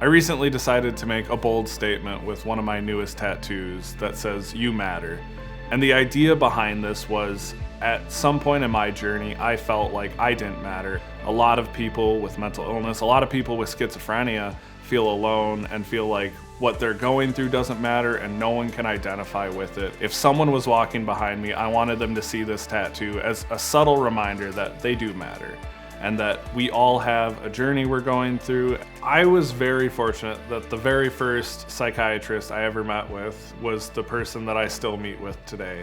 I recently decided to make a bold statement with one of my newest tattoos that says, "You matter." And the idea behind this was, at some point in my journey, I felt like I didn't matter. A lot of people with mental illness, a lot of people with schizophrenia feel alone and feel like what they're going through doesn't matter and no one can identify with it. If someone was walking behind me, I wanted them to see this tattoo as a subtle reminder that they do matter and that we all have a journey we're going through. I was very fortunate that the very first psychiatrist I ever met with was the person that I still meet with today.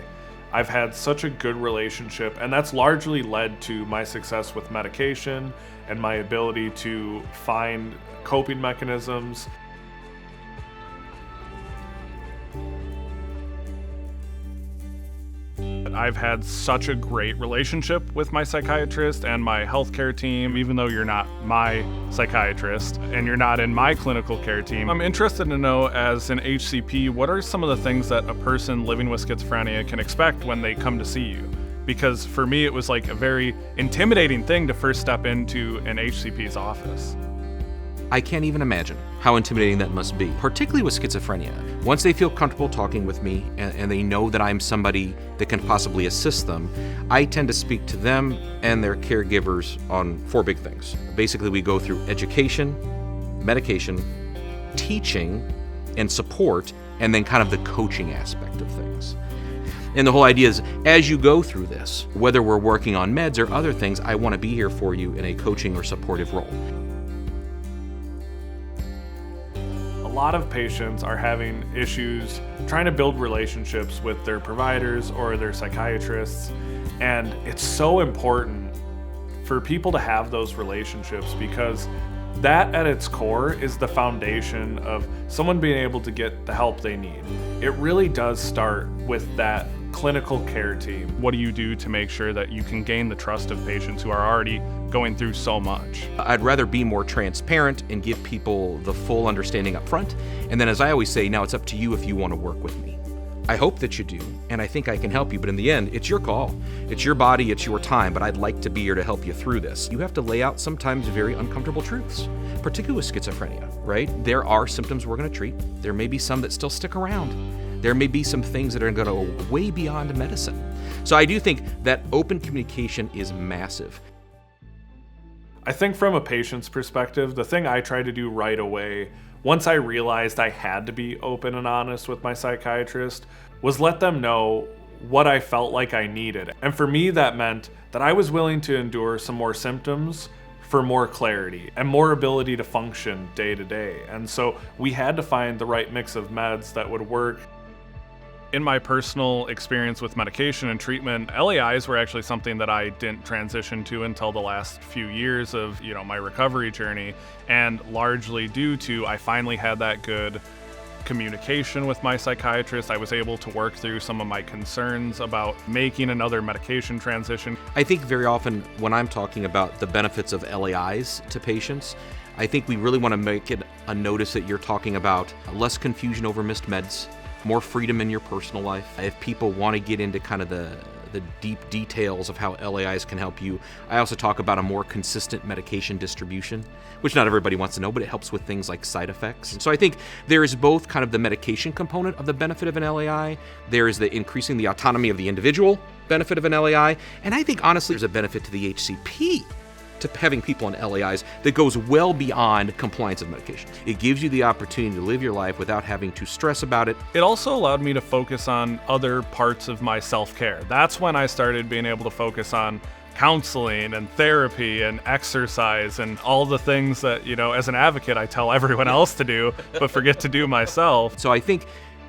I've had such a good relationship, and that's largely led to my success with medication and my ability to find coping mechanisms. I've had such a great relationship with my psychiatrist and my healthcare team, even though you're not my psychiatrist and you're not in my clinical care team. I'm interested to know, as an HCP, what are some of the things that a person living with schizophrenia can expect when they come to see you? Because for me, it was like a very intimidating thing to first step into an HCP's office. I can't even imagine how intimidating that must be, particularly with schizophrenia. Once they feel comfortable talking with me and they know that I'm somebody that can possibly assist them, I tend to speak to them and their caregivers on 4 big things. Basically, we go through education, medication, teaching, and support, and then kind of the coaching aspect of things. And the whole idea is, as you go through this, whether we're working on meds or other things, I want to be here for you in a coaching or supportive role. A lot of patients are having issues trying to build relationships with their providers or their psychiatrists, and it's so important for people to have those relationships because that at its core is the foundation of someone being able to get the help they need. It really does start with that clinical care team. What do you do to make sure that you can gain the trust of patients who are already going through so much? I'd rather be more transparent and give people the full understanding up front. And then, as I always say, now it's up to you if you want to work with me. I hope that you do, and I think I can help you, but in the end, it's your call. It's your body, it's your time, but I'd like to be here to help you through this. You have to lay out sometimes very uncomfortable truths, particularly with schizophrenia, right? There are symptoms we're going to treat. There may be some that still stick around. There may be some things that are going to go way beyond medicine. So I do think that open communication is massive. I think from a patient's perspective, the thing I try to do right away, once I realized I had to be open and honest with my psychiatrist, was let them know what I felt like I needed. And for me, that meant that I was willing to endure some more symptoms for more clarity and more ability to function day to day. And so we had to find the right mix of meds that would work. In my personal experience with medication and treatment, LAIs were actually something that I didn't transition to until the last few years of, my recovery journey, and largely due to I finally had that good communication with my psychiatrist. I was able to work through some of my concerns about making another medication transition. I think very often when I'm talking about the benefits of LAIs to patients, I think we really want to make it a notice that you're talking about less confusion over missed meds, more freedom in your personal life. If people want to get into kind of the deep details of how LAIs can help you, I also talk about a more consistent medication distribution, which not everybody wants to know, but it helps with things like side effects. So I think there is both kind of the medication component of the benefit of an LAI, there is the increasing the autonomy of the individual benefit of an LAI, and I think honestly there's a benefit to the HCP to having people on LAIs that goes well beyond compliance of medication. It gives you the opportunity to live your life without having to stress about it. It also allowed me to focus on other parts of my self-care. That's when I started being able to focus on counseling and therapy and exercise and all the things that, as an advocate, I tell everyone else to do, but forget to do myself. So I think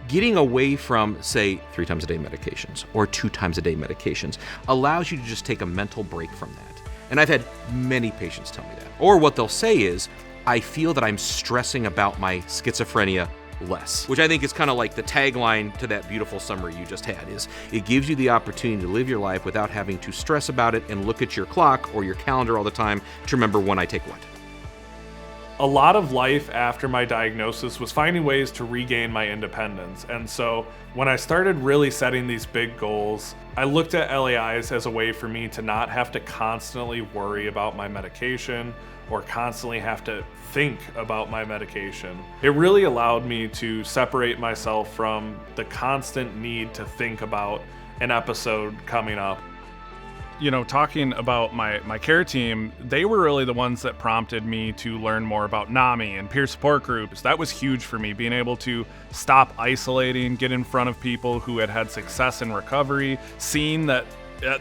getting away from, say, 3 times a day medications or 2 times a day medications allows you to just take a mental break from that. And I've had many patients tell me that. Or what they'll say is, I feel that I'm stressing about my schizophrenia less, which I think is kind of like the tagline to that beautiful summary you just had, is it gives you the opportunity to live your life without having to stress about it and look at your clock or your calendar all the time to remember when I take what. A lot of life after my diagnosis was finding ways to regain my independence. And so when I started really setting these big goals, I looked at LAIs as a way for me to not have to constantly worry about my medication or constantly have to think about my medication. It really allowed me to separate myself from the constant need to think about an episode coming up. You know, talking about my care team, they were really the ones that prompted me to learn more about NAMI and peer support groups. That was huge for me, being able to stop isolating, get in front of people who had had success in recovery, seeing that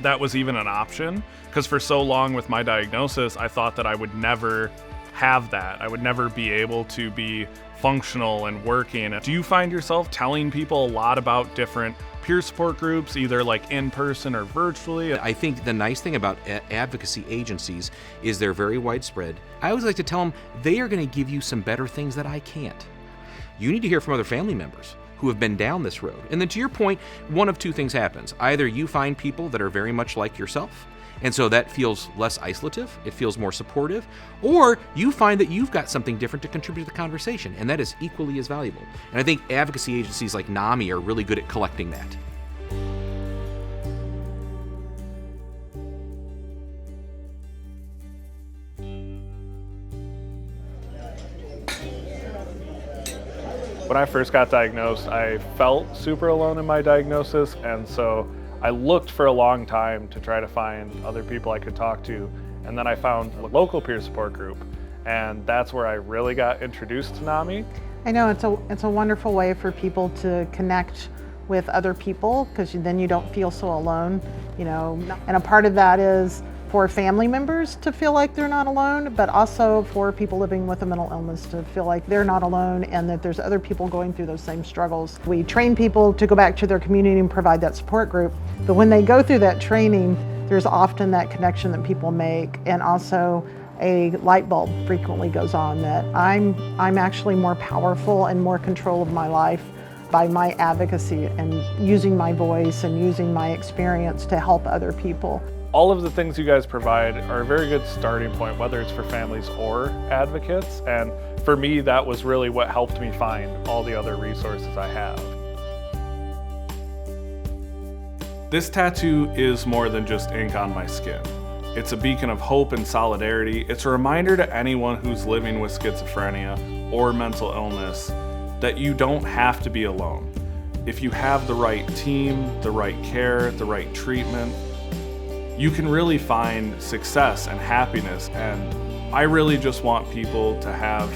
that was even an option. Because for so long with my diagnosis, I thought that I would never have that. I would never be able to be functional and working. Do you find yourself telling people a lot about different peer support groups, either like in person or virtually? I think the nice thing about advocacy agencies is they're very widespread. I always like to tell them they are going to give you some better things that I can't. You need to hear from other family members who have been down this road. And then to your point, one of two things happens. Either you find people that are very much like yourself, and so that feels less isolative, it feels more supportive, or you find that you've got something different to contribute to the conversation, and that is equally as valuable. And I think advocacy agencies like NAMI are really good at collecting that. When I first got diagnosed, I felt super alone in my diagnosis, and so I looked for a long time to try to find other people I could talk to, and then I found a local peer support group, and that's where I really got introduced to NAMI. I know it's a wonderful way for people to connect with other people, because then you don't feel so alone, you know. And a part of that is for family members to feel like they're not alone, but also for people living with a mental illness to feel like they're not alone and that there's other people going through those same struggles. We train people to go back to their community and provide that support group, but when they go through that training, there's often that connection that people make, and also a light bulb frequently goes on that I'm actually more powerful and more control of my life by my advocacy and using my voice and using my experience to help other people. All of the things you guys provide are a very good starting point, whether it's for families or advocates. And for me, that was really what helped me find all the other resources I have. This tattoo is more than just ink on my skin. It's a beacon of hope and solidarity. It's a reminder to anyone who's living with schizophrenia or mental illness that you don't have to be alone. If you have the right team, the right care, the right treatment, you can really find success and happiness. And I really just want people to have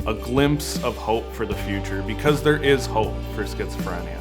a glimpse of hope for the future, because there is hope for schizophrenia.